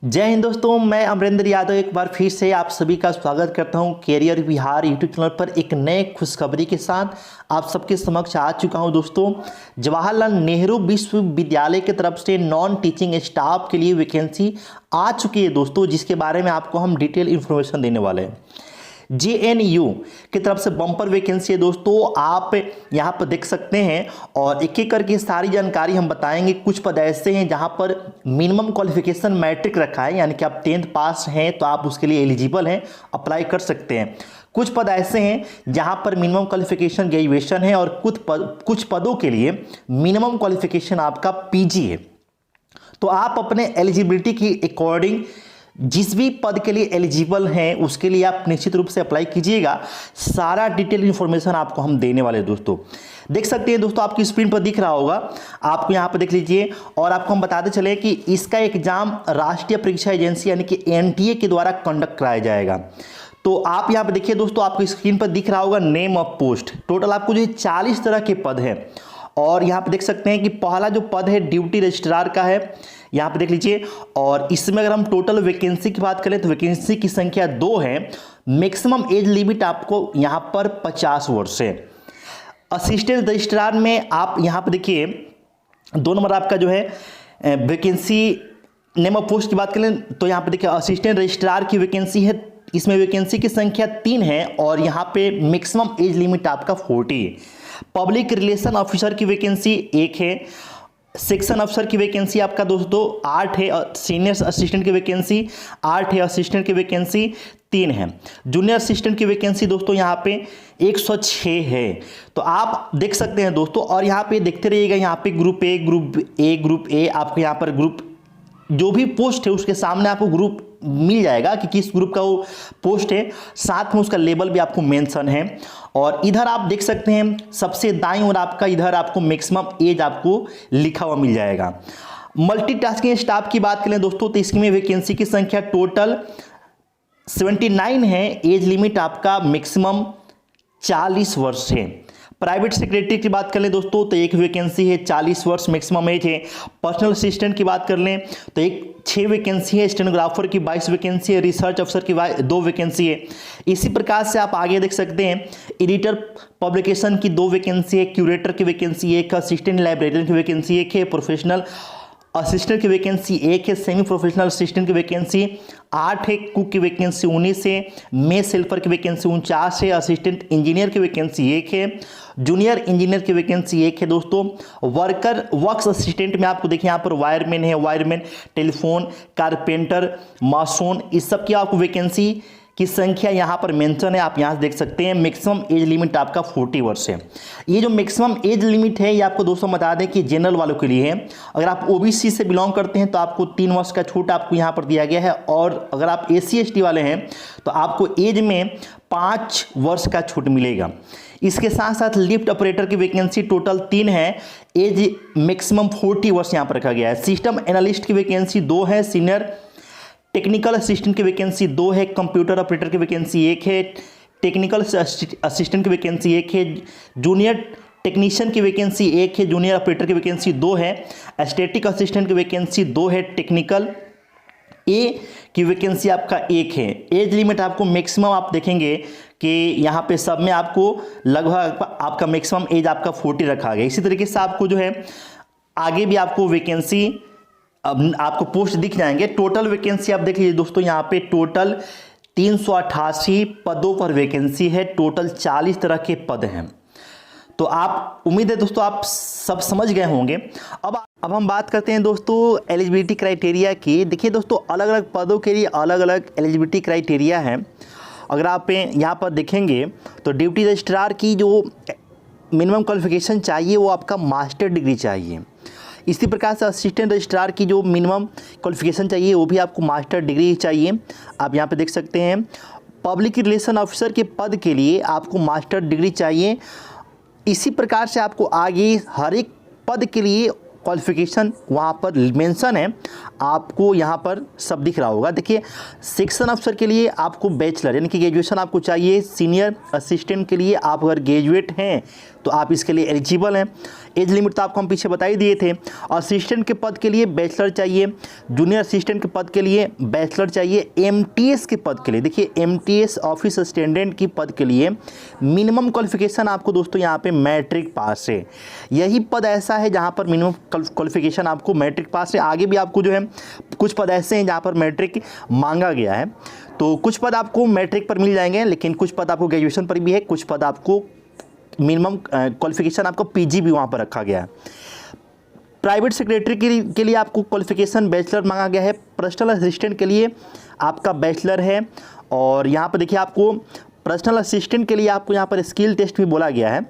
जय हिंद दोस्तों, मैं अमरेंद्र यादव एक बार फिर से आप सभी का स्वागत करता हूं कैरियर बिहार यूट्यूब चैनल पर एक नए खुशखबरी के साथ आप सबके समक्ष आ चुका हूं। दोस्तों, जवाहरलाल नेहरू विश्वविद्यालय की तरफ से नॉन टीचिंग स्टाफ के लिए वैकेंसी आ चुकी है दोस्तों, जिसके बारे में आपको हम डिटेल इन्फॉर्मेशन देने वाले हैं। JNU की तरफ से बम्पर वैकेंसी है दोस्तों, आप यहाँ पर देख सकते हैं और एक एक करके सारी जानकारी हम बताएंगे। कुछ पद ऐसे हैं जहाँ पर मिनिमम क्वालिफिकेशन मैट्रिक रखा है, यानी कि आप 10th पास हैं तो आप उसके लिए एलिजिबल हैं, अप्लाई कर सकते हैं। कुछ पद ऐसे हैं जहाँ पर मिनिमम क्वालिफिकेशन ग्रेजुएशन है और कुछ पदों के लिए मिनिमम क्वालिफिकेशन आपका PG है। तो आप अपने एलिजिबिलिटी की अकॉर्डिंग जिस भी पद के लिए एलिजिबल हैं उसके लिए आप निश्चित रूप से अप्लाई कीजिएगा। सारा डिटेल इन्फॉर्मेशन आपको हम देने वाले हैं दोस्तों। देख सकते हैं दोस्तों, आपकी स्क्रीन पर दिख रहा होगा, आपको यहाँ पर देख लीजिए। और आपको हम बताते चले कि इसका एग्जाम राष्ट्रीय परीक्षा एजेंसी यानी कि NTA के द्वारा कंडक्ट कराया जाएगा। तो आप यहाँ पर देखिए दोस्तों, आपकी स्क्रीन पर दिख रहा होगा नेम ऑफ पोस्ट। टोटल आपको जो 40 तरह के पद हैं और यहाँ पे देख सकते हैं कि पहला जो पद है ड्यूटी रजिस्ट्रार का है, यहाँ पे देख लीजिए। और इसमें अगर हम टोटल वैकेंसी की बात करें तो वैकेंसी की संख्या 2 है। मैक्सिमम एज लिमिट आपको यहाँ पर 50 वर्ष है। असिस्टेंट रजिस्ट्रार में आप यहाँ पे देखिए 2 नंबर आपका जो है वैकेंसी नेम ऑफ पोस्ट की बात करें तो यहाँ पे देखिए असिस्टेंट रजिस्ट्रार की वैकेंसी है। इसमें वैकेंसी की संख्या 3 है और यहाँ पे मैक्सिमम एज लिमिट आपका 40 है। पब्लिक रिलेशन ऑफिसर की वैकेंसी 1 है। सेक्शन अफसर की वैकेंसी आपका दोस्तों 8 है। सीनियर असिस्टेंट की वैकेंसी 8 है। असिस्टेंट की वैकेंसी 3 है। जूनियर असिस्टेंट की वैकेंसी दोस्तों यहाँ पे 106 है। तो आप देख सकते हैं दोस्तों, और यहाँ पे देखते रहिएगा, यहाँ पे ग्रुप ए आपको यहाँ पर ग्रुप जो भी पोस्ट है उसके सामने आपको ग्रुप मिल जाएगा कि किस ग्रुप का वो पोस्ट है, साथ में उसका लेवल भी आपको मेंशन है। और इधर आप देख सकते हैं सबसे दाईं ओर आपका इधर आपको मैक्सिमम एज आपको लिखा हुआ मिल जाएगा। मल्टीटास्किंग स्टाफ की बात करें दोस्तों तो इसमें वैकेंसी की संख्या टोटल 79 है। एज लिमिट आपका मैक्सिमम 40 वर्ष है। प्राइवेट सेक्रेटरी की बात कर लें दोस्तों तो एक वैकेंसी है, 40 वर्ष मैक्सिमम एज है। पर्सनल असिस्टेंट की बात कर लें तो 6 वैकेंसी है। स्टेनोग्राफर की 22 वैकेंसी है। रिसर्च अफसर की 2 वैकेंसी है। इसी प्रकार से आप आगे देख सकते हैं एडिटर पब्लिकेशन की 2 वैकेंसी है। क्यूरेटर की वैकेंसी 1 है। असिस्टेंट लाइब्रेरियन की वैकेंसी 1 है। प्रोफेशनल असिस्टेंट की वैकेंसी 1 है। सेमी प्रोफेशनल असिस्टेंट की वैकेंसी 8 है। कुक की वैकेंसी 19 है। मेस हेल्पर की वैकेंसी 49 है। असिस्टेंट इंजीनियर की वैकेंसी 1 है। जूनियर इंजीनियर की वैकेंसी 1 है दोस्तों। वर्क्स असिस्टेंट में आपको देखिए यहाँ पर वायरमैन है, वायरमैन, टेलीफोन, कारपेंटर, मासोन, इस सब की आपको वैकेंसी की संख्या यहाँ पर मेंशन है। आप यहाँ से देख सकते हैं मैक्सिमम एज लिमिट आपका 40 वर्ष है। ये जो मैक्सिमम एज लिमिट है ये आपको दोस्तों बता दें कि जनरल वालों के लिए है। अगर आप OBC से बिलोंग करते हैं तो आपको 3 वर्ष का छूट आपको यहाँ पर दिया गया है। और अगर आप SC ST वाले हैं तो आपको एज में 5 वर्ष का छूट मिलेगा। इसके साथ साथ लिफ्ट ऑपरेटर की वैकेंसी टोटल 3 है। एज मैक्सिमम 40 वर्ष यहाँ पर रखा गया है। सिस्टम एनालिस्ट की वैकेंसी 2 है। सीनियर टेक्निकल असिस्टेंट की वैकेंसी 2 है। कंप्यूटर ऑपरेटर की वैकेंसी 1 है। टेक्निकल असिस्टेंट की वैकेंसी 1 है। जूनियर टेक्नीशियन की वैकेंसी 1 है। जूनियर ऑपरेटर की वैकेंसी 2 है। स्टैटिक असिस्टेंट की वैकेंसी 2 है। टेक्निकल A की वैकेंसी आपका 1 है। एज लिमिट आपको मैक्सिमम आप देखेंगे कि यहाँ पे सब में आपको लगभग आपका मैक्सिमम एज आपका 40 रखा गया। इसी तरीके से आपको जो है आगे भी आपको वैकेंसी आपको पोस्ट दिख जाएंगे। टोटल वैकेंसी आप देख लीजिए दोस्तों, यहाँ पे टोटल 388 पदों पर वैकेंसी है। टोटल 40 तरह के पद हैं। तो आप उम्मीद है दोस्तों आप सब समझ गए होंगे। अब हम बात करते हैं दोस्तों एलिजिबिलिटी क्राइटेरिया की। देखिए दोस्तों, अलग अलग पदों के लिए अलग अलग एलिजिबिलिटी क्राइटेरिया है। अगर आप यहाँ पर देखेंगे तो ड्यूटी रजिस्ट्रार की जो मिनिमम क्वालिफिकेशन चाहिए वो आपका मास्टर डिग्री चाहिए। इसी प्रकार से असिस्टेंट रजिस्ट्रार की जो मिनिमम क्वालिफिकेशन चाहिए वो भी आपको मास्टर डिग्री चाहिए। आप यहाँ पे देख सकते हैं। पब्लिक रिलेशन ऑफिसर के पद के लिए आपको मास्टर डिग्री चाहिए। इसी प्रकार से आपको आगे हर एक पद के लिए क्वालिफिकेशन वहाँ पर मेंशन है, आपको यहाँ पर सब दिख रहा होगा। देखिए, सेक्शन अफसर के लिए आपको बैचलर यानी कि ग्रेजुएशन आपको चाहिए। सीनियर असिस्टेंट के लिए आप अगर ग्रेजुएट हैं तो आप इसके लिए एलिजिबल हैं। एज लिमिट तो आपको हम पीछे बता ही दिए थे। असिस्टेंट के पद के लिए बैचलर चाहिए, जूनियर असिस्टेंट के पद के लिए बैचलर चाहिए, एमटीएस के पद के लिए, देखिए एमटीएस ऑफिस असिस्टेंट की पद के लिए मिनिमम क्वालिफिकेशन आपको दोस्तों यहाँ पे मैट्रिक पास है। यही पद ऐसा है जहाँ पर मिनिमम क्वालिफिकेशन आपको मैट्रिक पास है। आगे भी आपको जो है कुछ पद ऐसे हैं जहाँ पर मैट्रिक मांगा गया है, तो कुछ पद आपको मैट्रिक पर मिल जाएंगे, लेकिन कुछ पद आपको ग्रेजुएशन पर भी है, कुछ पद आपको मिनिमम क्वालिफिकेशन आपको पीजी भी वहाँ पर रखा गया है। प्राइवेट सेक्रेटरी के लिए आपको क्वालिफिकेशन बैचलर मांगा गया है। पर्सनल असिस्टेंट के लिए आपका बैचलर है, और यहाँ पर देखिए आपको पर्सनल असिस्टेंट के लिए आपको यहाँ पर स्किल टेस्ट भी बोला गया है,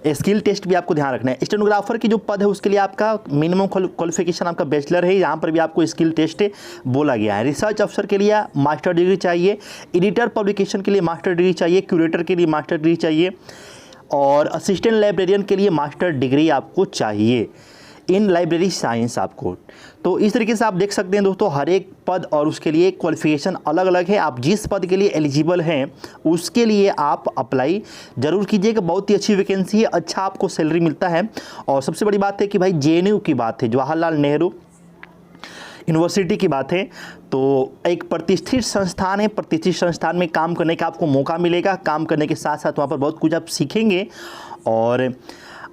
स्किल टेस्ट भी आपको ध्यान रखना है। स्टेनोग्राफर की जो पद है उसके लिए आपका मिनिमम क्वालिफिकेशन आपका बैचलर है, यहाँ पर भी आपको स्किल टेस्ट बोला गया है। रिसर्च अफसर के लिए मास्टर डिग्री चाहिए, एडिटर पब्लिकेशन के लिए मास्टर डिग्री चाहिए, क्यूरेटर के लिए मास्टर डिग्री चाहिए, और असिस्टेंट लाइब्रेरियन के लिए मास्टर डिग्री आपको चाहिए इन लाइब्रेरी साइंस आपको। तो इस तरीके से आप देख सकते हैं दोस्तों, हर एक पद और उसके लिए क्वालिफिकेशन अलग अलग है। आप जिस पद के लिए एलिजिबल हैं उसके लिए आप अप्लाई ज़रूर कीजिएगा। बहुत ही अच्छी वैकेंसी है, अच्छा आपको सैलरी मिलता है। और सबसे बड़ी बात है कि भाई जेएनयू की बात है, जवाहरलाल नेहरू यूनिवर्सिटी की बात है, तो एक प्रतिष्ठित संस्थान है। प्रतिष्ठित संस्थान में काम करने का आपको मौका मिलेगा, काम करने के साथ साथ वहाँ पर बहुत कुछ आप सीखेंगे। और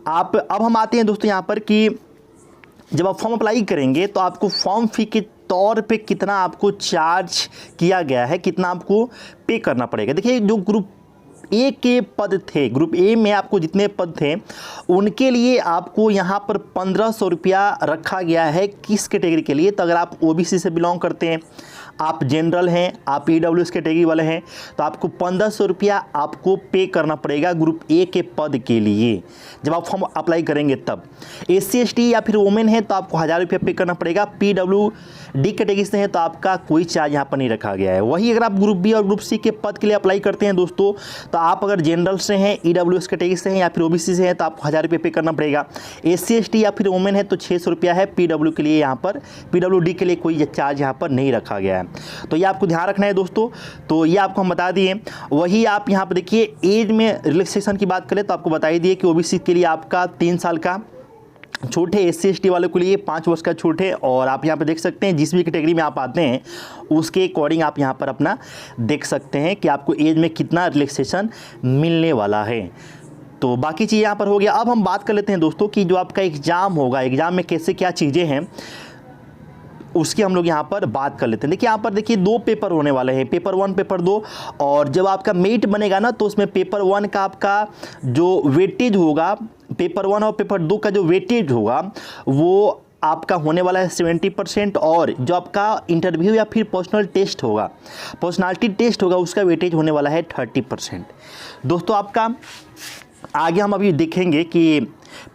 आप अब हम आते हैं दोस्तों यहाँ पर कि जब आप फॉर्म अप्लाई करेंगे तो आपको फॉर्म फी के तौर पे कितना आपको चार्ज किया गया है, कितना आपको पे करना पड़ेगा। देखिए जो ग्रुप ए के पद थे, ग्रुप ए में आपको जितने पद थे उनके लिए आपको यहाँ पर 1500 रुपया रखा गया है। किस कैटेगरी के लिए? तो अगर आप ओबीसी से बिलोंग करते हैं, आप जनरल हैं, आप ईडब्ल्यूएस कैटेगरी वाले हैं, तो आपको 1500 रुपया आपको पे करना पड़ेगा ग्रुप ए के पद के लिए जब आप फॉर्म अप्लाई करेंगे तब। एससी एसटी या फिर वोमेन है तो आपको 1000 रुपया पे करना पड़ेगा। पीडब्ल्यूडी कैटेगरी से है तो आपका कोई चार्ज यहाँ पर नहीं रखा गया है। वही अगर आप ग्रुप बी और ग्रुप सी के पद के लिए अप्लाई करते हैं दोस्तों, तो आप अगर जनरल से हैं, ईडब्ल्यूएस कैटेगरी से हैं या फिर ओबीसी से हैं तो आपको 1000 रुपये पे करना पड़ेगा। एससी एसटी या फिर वोमेन है तो 600 रुपया है। पीडब्ल्यू के लिए यहाँ पर, पीडब्ल्यूडी के लिए कोई चार्ज यहाँ पर नहीं रखा गया है, तो ये आपको ध्यान रखना है दोस्तों। तो ये आपको हम बता दिए। वही आप यहाँ पर देखिए एज में रिलैक्सेशन की बात करें तो आपको बता ही दिए कि ओबीसी के लिए आपका 3 साल का छूट है, एससी एसटी वालों के लिए 5 वर्ष का छूट है। और आप यहाँ पर देख सकते हैं जिस भी कैटेगरी में आप आते हैं उसके अकॉर्डिंग आप यहाँ पर अपना देख सकते हैं कि आपको एज में कितना रिलैक्सेशन मिलने वाला है। तो बाकी चीज़ यहाँ पर हो गया। अब हम बात कर लेते हैं दोस्तों कि जो आपका एग्ज़ाम होगा, एग्ज़ाम में कैसे क्या चीज़ें हैं उसकी हम लोग यहाँ पर बात कर लेते हैं। देखिए यहाँ पर देखिए 2 पेपर होने वाले हैं, पेपर 1 पेपर 2। और जब आपका मेरिट बनेगा ना तो उसमें पेपर 1 का आपका जो वेटेज होगा, पेपर 1 और पेपर 2 का जो वेटेज होगा वो आपका होने वाला है 70%। और जो आपका इंटरव्यू या फिर पर्सनालिटी टेस्ट होगा उसका वेटेज होने वाला है 30%। दोस्तों आपका आगे हम अभी देखेंगे कि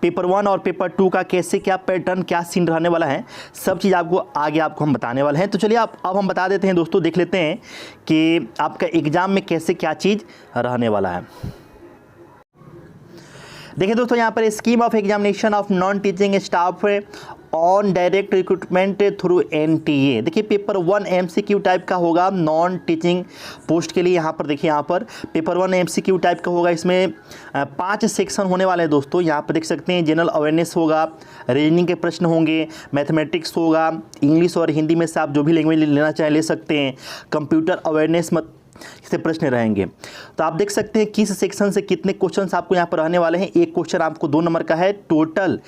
पेपर 1 और पेपर 2 का कैसे क्या पैटर्न, क्या सीन रहने वाला है, सब चीज़ आपको आगे हम बताने वाले हैं। तो चलिए अब हम बता देते हैं दोस्तों, देख लेते हैं कि आपका एग्ज़ाम में कैसे क्या चीज़ रहने वाला है। देखिए दोस्तों यहाँ पर scheme of examination of non teaching staff on direct recruitment through NTA. देखिए पेपर 1 एमसीक्यू टाइप का होगा नॉन टीचिंग पोस्ट के लिए। यहाँ पर देखिए यहाँ पर पेपर 1 एमसीक्यू टाइप का होगा। इसमें 5 सेक्शन होने वाले हैं दोस्तों। यहाँ पर देख सकते हैं जनरल अवेयरनेस होगा, रीजनिंग के प्रश्न होंगे, मैथमेटिक्स होगा, इंग्लिश और हिंदी में से आप जो भी लैंग्वेज लेना चाहें ले सकते हैं, कंप्यूटर अवेयरनेस से प्रश्न रहेंगे। तो आप देख सकते हैं किस सेक्शन से कितने क्वेश्चंस आपको यहाँ पर रहने वाले हैं। एक क्वेश्चन आपको 2 नंबर का है, टोटल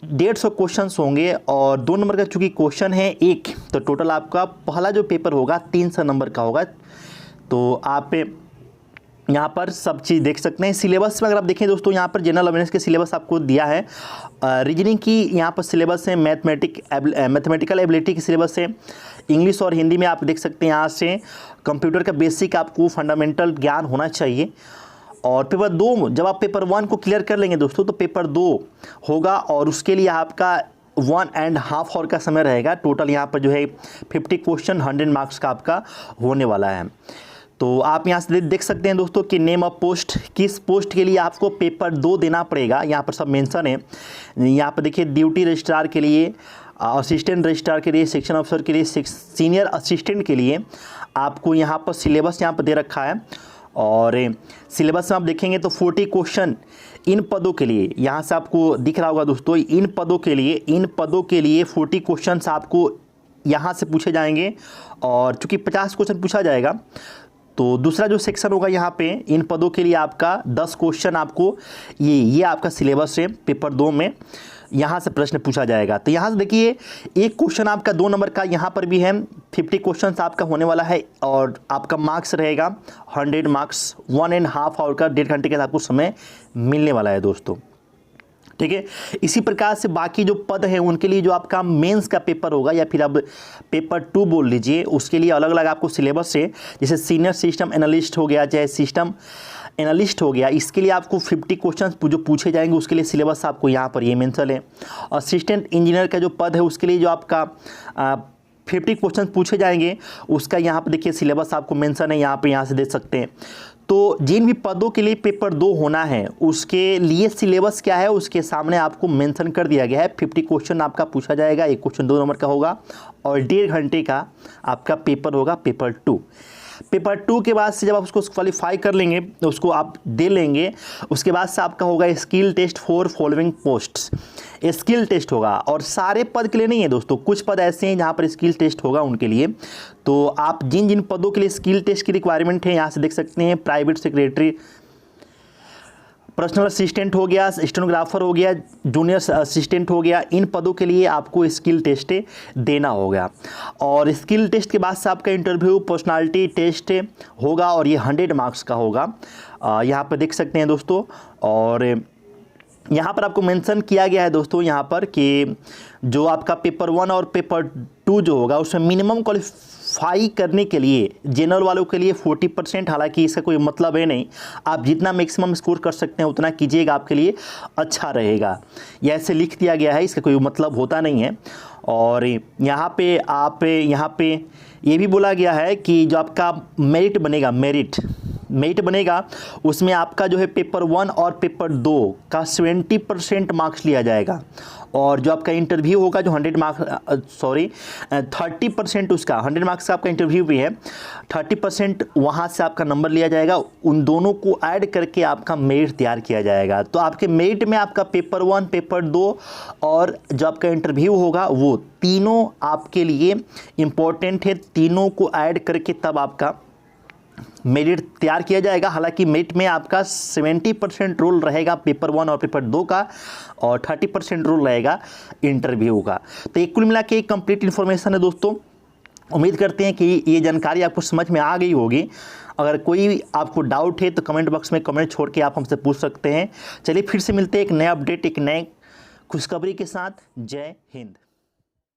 150 क्वेश्चंस होंगे। और 2 नंबर का चूंकि क्वेश्चन है एक, तो टोटल आपका पहला जो पेपर होगा 300 नंबर का होगा। तो आप यहाँ पर सब चीज़ देख सकते हैं। सिलेबस में अगर आप देखें दोस्तों, यहाँ पर जनरल अवेयरनेस के सिलेबस आपको दिया है, रीजनिंग की यहाँ पर सिलेबस है, मैथमेटिकल एबिलिटी की सिलेबस है, इंग्लिश और हिंदी में आप देख सकते हैं। यहाँ से कंप्यूटर का बेसिक आपको फंडामेंटल ज्ञान होना चाहिए। और पेपर 2 जब आप पेपर 1 को क्लियर कर लेंगे दोस्तों तो पेपर 2 होगा, और उसके लिए आपका 1.5 आवर का समय रहेगा। टोटल यहाँ पर जो है 50 क्वेश्चन 100 मार्क्स का आपका होने वाला है। तो आप यहाँ से देख सकते हैं दोस्तों कि नेम ऑफ पोस्ट, किस पोस्ट के लिए आपको पेपर 2 देना पड़ेगा, यहाँ पर सब मेंशन है। यहाँ पर देखिए ड्यूटी रजिस्ट्रार के लिए, असिस्टेंट रजिस्ट्रार के लिए, सेक्शन ऑफिसर के लिए, सीनियर असिस्टेंट के लिए आपको यहाँ पर सिलेबस यहाँ पर दे रखा है। और सिलेबस में आप देखेंगे तो 40 क्वेश्चन इन पदों के लिए, यहाँ से आपको दिख रहा होगा दोस्तों, इन पदों के लिए 40 क्वेश्चंस आपको यहाँ से पूछे जाएंगे। और चूँकि 50 क्वेश्चन पूछा जाएगा तो दूसरा जो सेक्शन होगा यहाँ पे इन पदों के लिए आपका 10 क्वेश्चन आपको ये आपका सिलेबस है पेपर 2 में, यहाँ से प्रश्न पूछा जाएगा। तो यहाँ से देखिए एक क्वेश्चन आपका 2 नंबर का यहाँ पर भी है, 50 क्वेश्चन आपका होने वाला है और आपका मार्क्स रहेगा 100 मार्क्स, 1.5 आवर का, 1.5 घंटे का आपको समय मिलने वाला है दोस्तों। ठीक है, इसी प्रकार से बाकी जो पद हैं उनके लिए जो आपका मेंस का पेपर होगा या फिर अब पेपर 2 बोल लीजिए, उसके लिए अलग अलग आपको सिलेबस है। जैसे सीनियर सिस्टम एनालिस्ट हो गया, चाहे सिस्टम एनालिस्ट हो गया, इसके लिए आपको 50 क्वेश्चन जो पूछे जाएंगे उसके लिए सिलेबस आपको यहाँ पर ये मेंशन है। असिस्टेंट इंजीनियर का जो पद है उसके लिए जो आपका 50 क्वेश्चन पूछे जाएंगे उसका यहाँ पर देखिए सिलेबस आपको मेंशन है, यहाँ से देख सकते हैं। तो जिन भी पदों के लिए पेपर 2 होना है उसके लिए सिलेबस क्या है उसके सामने आपको मेंशन कर दिया गया है। 50 क्वेश्चन आपका पूछा जाएगा, एक क्वेश्चन 2 नंबर का होगा और 1.5 घंटे का आपका पेपर होगा पेपर 2। पेपर 2 के बाद से जब आप उसको क्वालिफाई कर लेंगे, उसको आप दे लेंगे, उसके बाद से आपका होगा skill test for following posts. Skill test होगा और सारे पद के लिए नहीं है दोस्तों, कुछ पद ऐसे हैं जहाँ पर स्किल टेस्ट होगा उनके लिए। तो आप जिन जिन पदों के लिए स्किल टेस्ट की रिक्वायरमेंट है यहाँ से देख सकते हैं, प्राइवेट सेक्रेटरी, पर्सनल असिस्टेंट हो गया, स्टेनोग्राफर हो गया, जूनियर असिस्टेंट हो गया, इन पदों के लिए आपको स्किल टेस्ट देना होगा। और स्किल टेस्ट के बाद से आपका इंटरव्यू पर्सनालिटी टेस्ट होगा और ये 100 मार्क्स का होगा, यहाँ पर देख सकते हैं दोस्तों। और यहाँ पर आपको मेंशन किया गया है दोस्तों यहाँ पर कि जो आपका पेपर 1 और पेपर 2 जो होगा उसमें मिनिमम क्वालिफाई करने के लिए जनरल वालों के लिए 40%, हालांकि इसका कोई मतलब है नहीं, आप जितना मैक्सिमम स्कोर कर सकते हैं उतना कीजिएगा, आपके लिए अच्छा रहेगा। यह ऐसे लिख दिया गया है, इसका कोई मतलब होता नहीं है। और यहाँ पे आप ये भी बोला गया है कि जो आपका मेरिट बनेगा उसमें आपका जो है पेपर 1 और पेपर 2 का 70% मार्क्स लिया जाएगा और जो आपका इंटरव्यू होगा जो 30% उसका 100 मार्क्स का आपका इंटरव्यू भी है, 30% वहाँ से आपका नंबर लिया जाएगा, उन दोनों को ऐड करके आपका मेरिट तैयार किया जाएगा। तो आपके मेरिट में आपका पेपर 1, पेपर 2 और जो आपका इंटरव्यू होगा वो तीनों आपके लिए इम्पोर्टेंट है, तीनों को ऐड करके तब आपका मेरिट तैयार किया जाएगा। हालांकि मेरिट में आपका 70% रोल रहेगा पेपर 1 और पेपर 2 का और 30% रोल रहेगा इंटरव्यू का। तो एक कुल मिला के एक कंप्लीट इन्फॉर्मेशन है दोस्तों। उम्मीद करते हैं कि ये जानकारी आपको समझ में आ गई होगी। अगर कोई आपको डाउट है तो कमेंट बॉक्स में कमेंट छोड़ के आप हमसे पूछ सकते हैं। चलिए फिर से मिलते हैं एक नया अपडेट, एक नए खुशखबरी के साथ। जय हिंद।